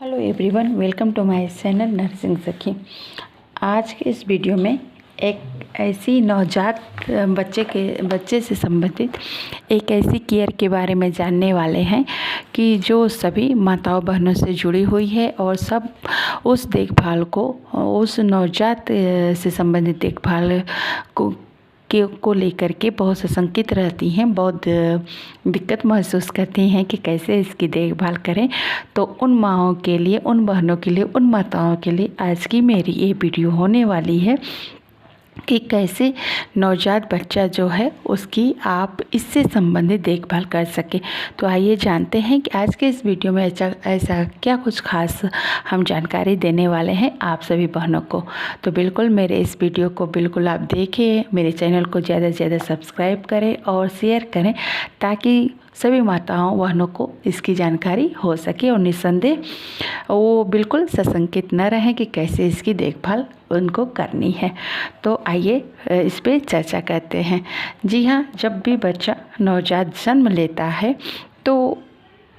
Hello everyone, welcome to my channel nursing Sakhi. आज के इस वीडियो में एक ऐसी नवजात बच्चे से संबंधित एक ऐसी केयर के बारे में जानने वाले हैं कि जो सभी माताओं बहनों से जुड़ी हुई है और सब उस देखभाल को, उस नवजात से संबंधित देखभाल को लेकर के बहुत सशंकित रहती हैं, बहुत दिक्कत महसूस करती हैं कि कैसे इसकी देखभाल करें। तो उन माँओं के लिए, उन बहनों के लिए, उन माताओं के लिए आज की मेरी ये वीडियो होने वाली है कि कैसे नवजात बच्चा जो है उसकी आप इससे संबंधित देखभाल कर सके। तो आइए जानते हैं कि आज के इस वीडियो में ऐसा क्या कुछ खास हम जानकारी देने वाले हैं आप सभी बहनों को। तो बिल्कुल मेरे इस वीडियो को बिल्कुल आप देखें, मेरे चैनल को ज़्यादा से ज़्यादा सब्सक्राइब करें और शेयर करें ताकि सभी माताओं बहनों को इसकी जानकारी हो सके और निस्संदेह वो बिल्कुल सशंकित न रहें कि कैसे इसकी देखभाल उनको करनी है। तो आइए इस पे चर्चा करते हैं। जी हाँ, जब भी बच्चा नवजात जन्म लेता है तो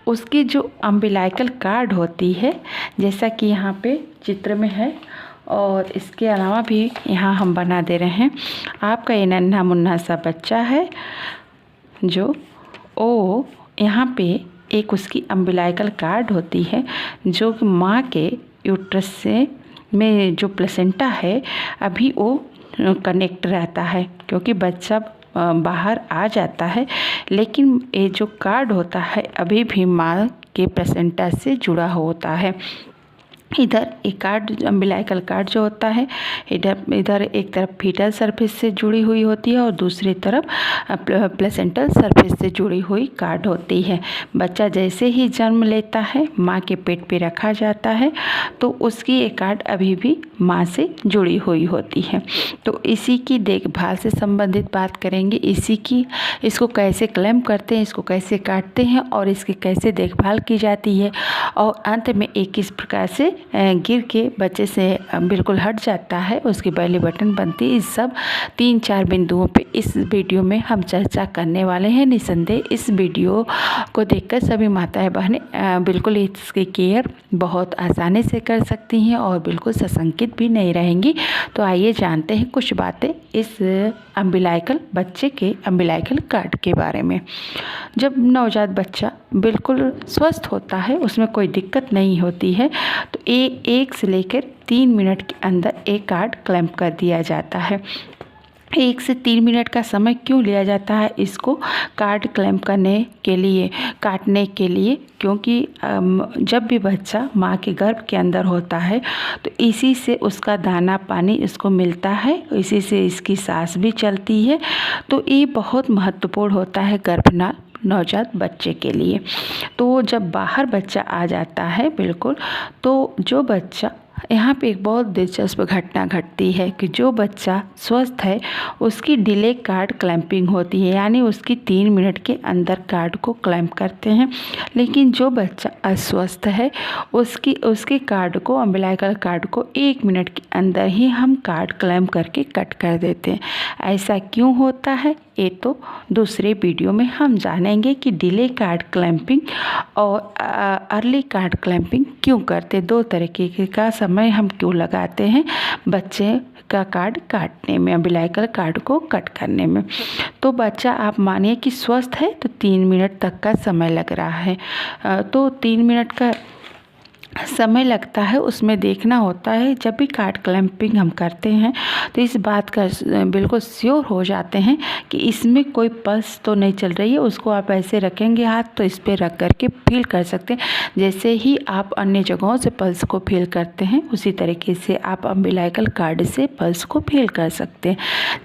उसकी जो अम्बिलाइकल कार्ड होती है, जैसा कि यहाँ पे चित्र में है और इसके अलावा भी यहाँ हम बना दे रहे हैं। आपका ये नन्हा मुन्ना सा बच्चा है जो यहाँ पे एक उसकी अम्बिलाइकल कार्ड होती है जो कि माँ के यूट्रस से में जो प्लेसेंटा है अभी वो कनेक्ट रहता है, क्योंकि बच्चा बाहर आ जाता है लेकिन ये जो कार्ड होता है अभी भी माँ के प्लेसेंटा से जुड़ा होता है। इधर एक कार्ड, अम्बिलाइकल कार्ड जो होता है, इधर एक तरफ फीटल सरफेस से जुड़ी हुई होती है और दूसरी तरफ प्लेसेंटल सरफेस से जुड़ी हुई कार्ड होती है। बच्चा जैसे ही जन्म लेता है, माँ के पेट पे रखा जाता है तो उसकी एक कार्ड अभी भी माँ से जुड़ी हुई होती है। तो इसी की देखभाल से संबंधित बात करेंगे, इसको कैसे क्लेम करते हैं, इसको कैसे काटते हैं और इसकी कैसे देखभाल की जाती है और अंत में एक किस प्रकार से गिर के बच्चे से बिल्कुल हट जाता है, उसकी बेली बटन बनती है। इस सब 3-4 बिंदुओं पे इस वीडियो में हम चर्चा करने वाले हैं। निसंदेह इस वीडियो को देखकर सभी माताएं बहनें बिल्कुल इसकी केयर बहुत आसानी से कर सकती हैं और बिल्कुल सशंकित भी नहीं रहेंगी। तो आइए जानते हैं कुछ बातें इस बच्चे के अम्बिलाइकल कार्ड के बारे में। जब नवजात बच्चा बिल्कुल स्वस्थ होता है, उसमें कोई दिक्कत नहीं होती है, तो 1 से लेकर 3 मिनट के अंदर एक कार्ड क्लैंप कर दिया जाता है। 1 से 3 मिनट का समय क्यों लिया जाता है इसको कार्ड क्लैंप करने के लिए, काटने के लिए? क्योंकि जब भी बच्चा माँ के गर्भ के अंदर होता है तो इसी से उसका दाना पानी इसको मिलता है, इसी से इसकी सांस भी चलती है। तो ये बहुत महत्वपूर्ण होता है गर्भनाल नवजात बच्चे के लिए। तो जब बाहर बच्चा आ जाता है बिल्कुल, तो जो बच्चा, यहाँ पे एक बहुत दिलचस्प घटना घटती है कि जो बच्चा स्वस्थ है उसकी डिले कार्ड क्लैंपिंग होती है, यानी उसकी 3 मिनट के अंदर कार्ड को क्लैंप करते हैं। लेकिन जो बच्चा अस्वस्थ है उसके कार्ड को, अम्बिलाइकल कार्ड को 1 मिनट के अंदर ही हम कार्ड क्लैंप करके कट कर देते हैं। ऐसा क्यों होता है ये तो दूसरे वीडियो में हम जानेंगे कि डिले कार्ड क्लैंपिंग और अर्ली कार्ड क्लैंपिंग क्यों करते, 2 तरीके का समय हम क्यों लगाते हैं बच्चे का कार्ड काटने में, अम्बिलाइकल कार्ड को कट करने में। तो बच्चा आप मानिए कि स्वस्थ है तो 3 मिनट तक का समय लग रहा है, तो 3 मिनट का समय लगता है। उसमें देखना होता है जब भी कार्ड क्लैंपिंग हम करते हैं तो इस बात का बिल्कुल श्योर हो जाते हैं कि इसमें कोई पल्स तो नहीं चल रही है। उसको आप ऐसे रखेंगे हाथ तो इस पर रख करके फील कर सकते हैं, जैसे ही आप अन्य जगहों से पल्स को फील करते हैं उसी तरीके से आप अम्बिलाइकल कार्ड से पल्स को फील कर सकते हैं।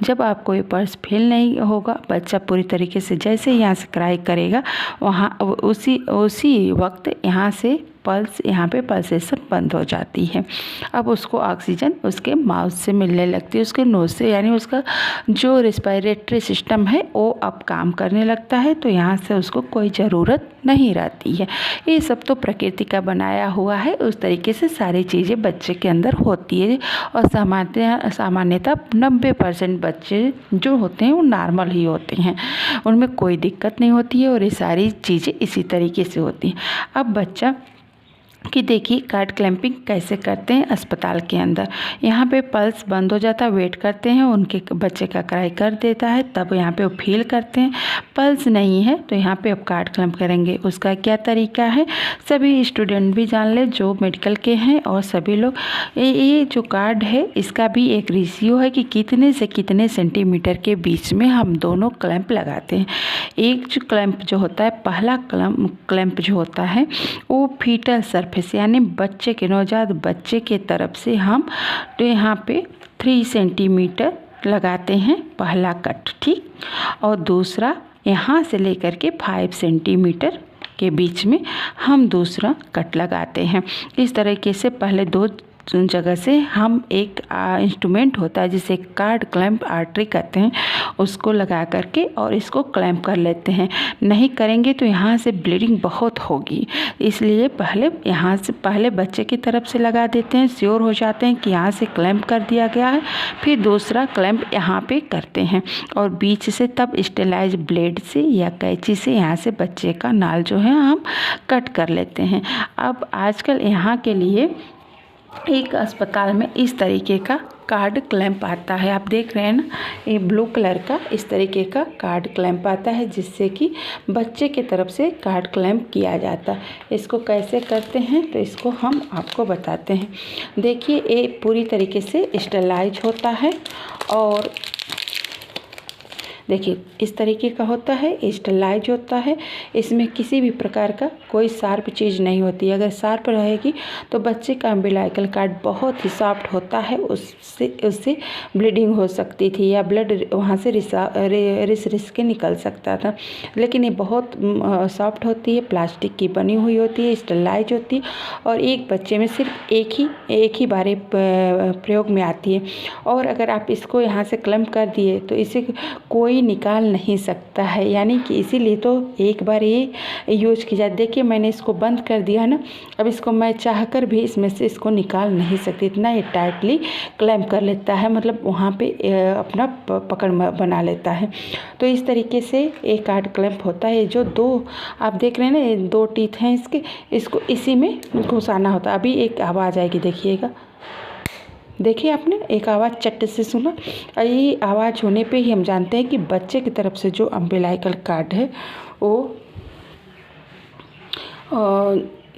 जब आपको ये पल्स फील नहीं होगा, बच्चा पूरी तरीके से जैसे यहाँ से क्राई करेगा वहाँ उसी वक्त यहाँ से यहाँ पे पल्सेशन बंद हो जाती है। अब उसको ऑक्सीजन उसके माउथ से मिलने लगती है, उसके नोज से, यानी उसका जो रेस्पिरेटरी सिस्टम है वो अब काम करने लगता है। तो यहाँ से उसको कोई ज़रूरत नहीं रहती है। ये सब तो प्रकृति का बनाया हुआ है, उस तरीके से सारी चीज़ें बच्चे के अंदर होती है और सामान्यतः 90% बच्चे जो होते हैं वो नॉर्मल ही होते हैं, उनमें कोई दिक्कत नहीं होती है और ये सारी चीज़ें इसी तरीके से होती हैं। अब बच्चा कि देखिए कार्ड क्लैंपिंग कैसे करते हैं अस्पताल के अंदर। यहाँ पे पल्स बंद हो जाता है, वेट करते हैं, उनके बच्चे का क्राई कर देता है, तब यहाँ पे वो फील करते हैं। पल्स नहीं है तो यहाँ पे अब कार्ड क्लैंप करेंगे। उसका क्या तरीका है सभी स्टूडेंट भी जान ले जो मेडिकल के हैं, और सभी लोग ये जो कार्ड है इसका भी एक रेशियो है कि कितने से कितने सेंटीमीटर के बीच में हम दोनों क्लैंप लगाते हैं। एक जो क्लैंप जो होता है, पहला क्लैंप जो होता है वो फीटल सरफेस यानी बच्चे के नवजात बच्चे के तरफ से हम तो यहाँ पे 3 सेंटीमीटर लगाते हैं पहला कट, ठीक। और दूसरा यहाँ से लेकर के 5 सेंटीमीटर के बीच में हम दूसरा कट लगाते हैं। इस तरीके से पहले 2 जगह से हम एक इंस्ट्रूमेंट होता है जिसे कार्ड क्लैंप आर्टरी कहते हैं, उसको लगा करके और इसको क्लैंप कर लेते हैं। नहीं करेंगे तो यहाँ से ब्लीडिंग बहुत होगी, इसलिए यहाँ से पहले बच्चे की तरफ से लगा देते हैं, श्योर हो जाते हैं कि यहाँ से क्लैंप कर दिया गया है, फिर दूसरा क्लैंप यहाँ पे करते हैं और बीच से तब स्टेलाइज ब्लेड से या कैंची से यहाँ से बच्चे का नाल जो है हम कट कर लेते हैं। अब आजकल यहाँ के लिए एक अस्पताल में इस तरीके का कार्ड क्लैंप आता है। आप देख रहे हैं ना, ये ब्लू कलर का इस तरीके का कार्ड क्लैंप आता है जिससे कि बच्चे की तरफ से कार्ड क्लैंप किया जाता है। इसको कैसे करते हैं तो इसको हम आपको बताते हैं। देखिए ये पूरी तरीके से स्टेलाइज होता है और देखिए इस तरीके का होता है, स्टेलाइज होता है। इसमें किसी भी प्रकार का कोई शार्प चीज़ नहीं होती। अगर शार्प रहेगी तो बच्चे का अम्बिलाइकल कार्ड बहुत ही सॉफ्ट होता है, उससे ब्लीडिंग हो सकती थी या ब्लड वहाँ से रिस के निकल सकता था। लेकिन ये बहुत सॉफ्ट होती है, प्लास्टिक की बनी हुई होती है, स्टेलाइज होती है और एक बच्चे में सिर्फ एक ही बार प्रयोग में आती है। और अगर आप इसको यहाँ से क्लैंप कर दिए तो इसे कोई निकाल नहीं सकता है, यानी कि इसीलिए तो एक बार ये यूज की जाती। देखिए मैंने इसको बंद कर दिया ना, अब इसको मैं चाहकर भी इसमें से इसको निकाल नहीं सकती, इतना ये टाइटली क्लैंप कर लेता है, मतलब वहाँ पे अपना पकड़ बना लेता है। तो इस तरीके से एक कार्ड क्लैंप होता है। जो 2 आप देख रहे हैं ना, ये 2 टीथ हैं इसके, इसको इसी में घुसाना होता है। अभी एक आवाज़ आएगी, देखिएगा, देखिए आपने एक आवाज़ चट से सुना। और ये आवाज़ होने पे ही हम जानते हैं कि बच्चे की तरफ से जो अम्बिलाइकल कार्ड है वो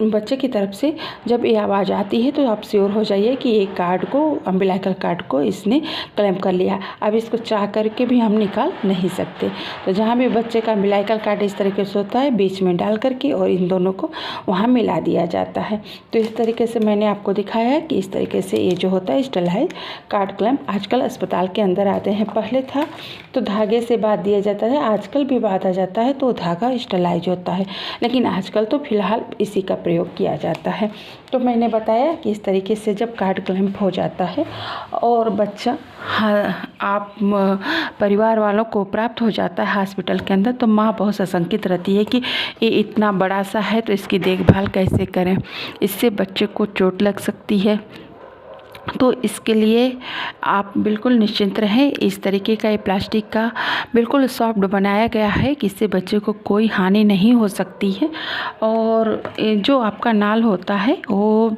बच्चे की तरफ से जब ये आवाज़ आती है तो आप श्योर हो जाइए कि ये कार्ड को अम्बिलाइकल कार्ड को इसने क्लैंप कर लिया। अब इसको चाह करके भी हम निकाल नहीं सकते। तो जहाँ भी बच्चे का अम्बिलाइकल कार्ड इस तरीके से होता है, बीच में डाल करके और इन दोनों को वहाँ मिला दिया जाता है। तो इस तरीके से मैंने आपको दिखाया है कि इस तरीके से ये जो होता है स्टेलाइज कार्ड क्लैंप आजकल अस्पताल के अंदर आते हैं। पहले था तो धागे से बांध दिया जाता है, आजकल भी बांधा जाता है तो धागा स्टेलाइज होता है, लेकिन आजकल तो फिलहाल इसी का प्रयोग किया जाता है। तो मैंने बताया कि इस तरीके से जब कार्ड क्लैंप हो जाता है और बच्चा आप परिवार वालों को प्राप्त हो जाता है हॉस्पिटल के अंदर, तो माँ बहुत आशंकित रहती है कि ये इतना बड़ा सा है तो इसकी देखभाल कैसे करें, इससे बच्चे को चोट लग सकती है। तो इसके लिए आप बिल्कुल निश्चिंत रहें। इस तरीके का ये प्लास्टिक का बिल्कुल सॉफ्ट बनाया गया है कि इससे बच्चे को कोई हानि नहीं हो सकती है। और जो आपका नाल होता है वो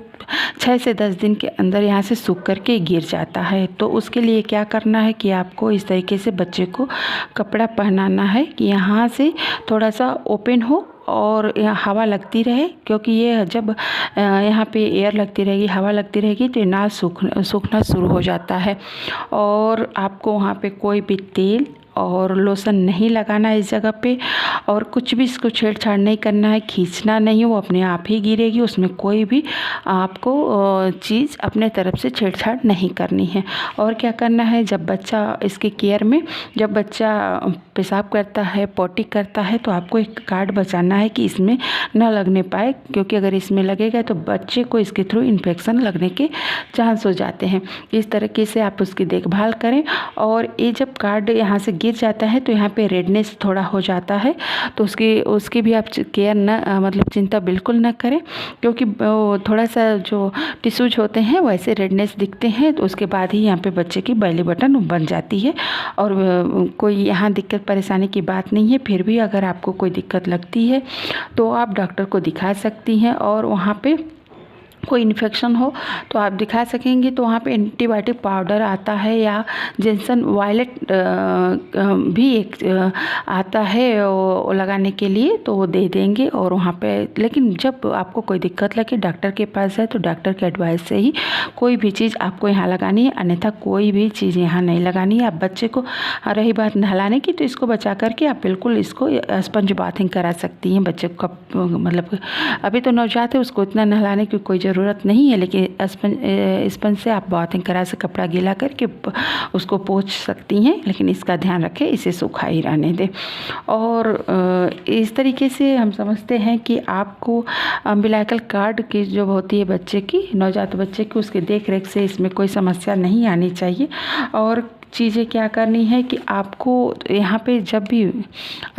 6 से 10 दिन के अंदर यहाँ से सूख करके गिर जाता है। तो उसके लिए क्या करना है कि आपको इस तरीके से बच्चे को कपड़ा पहनाना है कि यहाँ से थोड़ा सा ओपन हो और यहाँ हवा लगती रहे, क्योंकि ये जब यहाँ पे एयर लगती रहेगी, हवा लगती रहेगी तो ये नाल सूखना शुरू हो जाता है। और आपको वहाँ पे कोई भी तेल और लोशन नहीं लगाना है इस जगह पे, और कुछ भी इसको छेड़छाड़ नहीं करना है, खींचना नहीं, वो अपने आप ही गिरेगी। उसमें कोई भी आपको चीज़ अपने तरफ से छेड़छाड़ नहीं करनी है। और क्या करना है, जब बच्चा इसकी केयर में जब बच्चा पेशाब करता है, पॉटी करता है, तो आपको एक कार्ड बचाना है कि इसमें न लगने पाए, क्योंकि अगर इसमें लगेगा तो बच्चे को इसके थ्रू इन्फेक्शन लगने के चांस हो जाते हैं। इस तरीके से आप उसकी देखभाल करें। और ये जब कार्ड यहाँ से गिर जाता है तो यहाँ पे रेडनेस थोड़ा हो जाता है, तो उसकी भी आप केयर न मतलब चिंता बिल्कुल न करें, क्योंकि थोड़ा सा जो टिश्यूज होते हैं वैसे रेडनेस दिखते हैं, तो उसके बाद ही यहाँ पे बच्चे की बेली बटन बन जाती है। और कोई यहाँ दिक्कत परेशानी की बात नहीं है। फिर भी अगर आपको कोई दिक्कत लगती है तो आप डॉक्टर को दिखा सकती हैं और वहाँ पे कोई इन्फेक्शन हो तो आप दिखा सकेंगे। तो वहाँ पे एंटीबायोटिक पाउडर आता है या जेंसन वायलेट भी एक आता है वो लगाने के लिए, तो वो दे देंगे। और वहाँ पे लेकिन जब आपको कोई दिक्कत लगे डॉक्टर के पास है तो डॉक्टर के एडवाइस से ही कोई भी चीज़ आपको यहाँ लगानी है, अन्यथा कोई भी चीज़ यहाँ नहीं लगानी है। आप बच्चे को, रही बात नहलाने की, तो इसको बचा करके आप बिल्कुल इसको स्पंज बाथिंग करा सकती हैं। बच्चे को मतलब अभी तो नवजात है, उसको इतना नहलाने की कोई ज़रूरत नहीं है, लेकिन स्पंज से आप बाथिंग करा से कपड़ा गीला करके उसको पोंछ सकती हैं। लेकिन इसका ध्यान रखें, इसे सूखा ही रहने दें। और इस तरीके से हम समझते हैं कि आपको अम्बिलाइकल कार्ड की जो होती है बच्चे की, नवजात बच्चे की, उसकी देख रेख से इसमें कोई समस्या नहीं आनी चाहिए। और चीज़ें क्या करनी है कि आपको यहाँ पे जब भी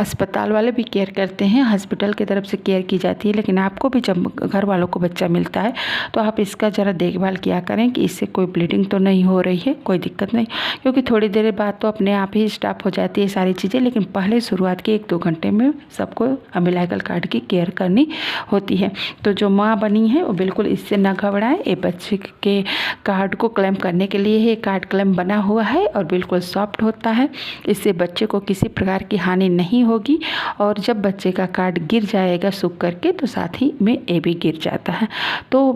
अस्पताल वाले भी केयर करते हैं, हॉस्पिटल की तरफ से केयर की जाती है, लेकिन आपको भी जब घर वालों को बच्चा मिलता है तो आप इसका ज़रा देखभाल किया करें कि इससे कोई ब्लीडिंग तो नहीं हो रही है, कोई दिक्कत नहीं। क्योंकि थोड़ी देर बाद तो अपने आप ही स्टॉप हो जाती है सारी चीज़ें, लेकिन पहले शुरुआत के 1-2 घंटे में सबको अम्बिलाइकल कार्ड की केयर करनी होती है। तो जो माँ बनी है वो बिल्कुल इससे न घबराएं। ये बच्चे के कार्ड को क्लेम करने के लिए ये कार्ड क्लेम बना हुआ है और बिल्कुल सॉफ्ट होता है। इससे बच्चे को किसी प्रकार की हानि नहीं होगी। और जब बच्चे का कार्ड गिर जाएगा सूख करके तो साथ ही में ये भी गिर जाता है। तो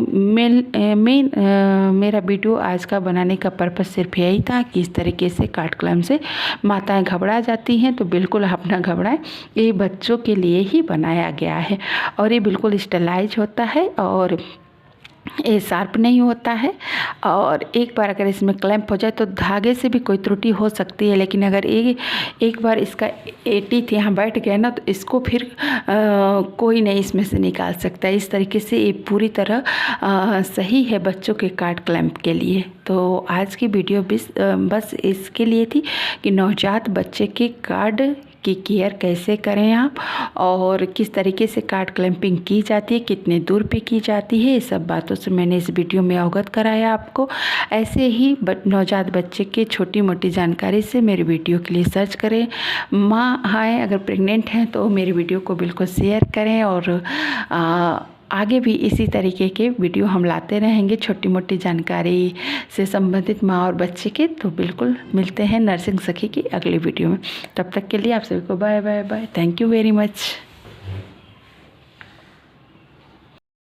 मेरा वीडियो आज का बनाने का पर्पस सिर्फ यही था कि इस तरीके से कार्ड क्लेम से माताएं घबरा जाती हैं, तो बिल्कुल आप ना घबराएं। ये बच्चों के लिए ही बनाया गया है और ये बिल्कुल स्टेलाइज होता है और ये शार्प नहीं होता है। और एक बार अगर इसमें क्लैंप हो जाए तो धागे से भी कोई त्रुटि हो सकती है, लेकिन अगर एक बार इसका टीथ यहाँ बैठ गया ना तो इसको फिर कोई नहीं इसमें से निकाल सकता। इस तरीके से ये पूरी तरह सही है बच्चों के कार्ड क्लैंप के लिए। तो आज की वीडियो बस इसके लिए थी कि नवजात बच्चे के कार्ड की केयर कैसे करें आप, और किस तरीके से कार्ड क्लैंपिंग की जाती है, कितने दूर पे की जाती है, ये सब बातों से मैंने इस वीडियो में अवगत कराया आपको। ऐसे ही नवजात बच्चे के छोटी मोटी जानकारी से मेरे वीडियो के लिए सर्च करें। माँ हैं अगर प्रेग्नेंट हैं तो मेरी वीडियो को बिल्कुल शेयर करें। और आगे भी इसी तरीके के वीडियो हम लाते रहेंगे छोटी मोटी जानकारी से संबंधित माँ और बच्चे के। तो बिल्कुल मिलते हैं नर्सिंग सखी की अगली वीडियो में। तब तक के लिए आप सभी को bye bye bye. Thank you very much.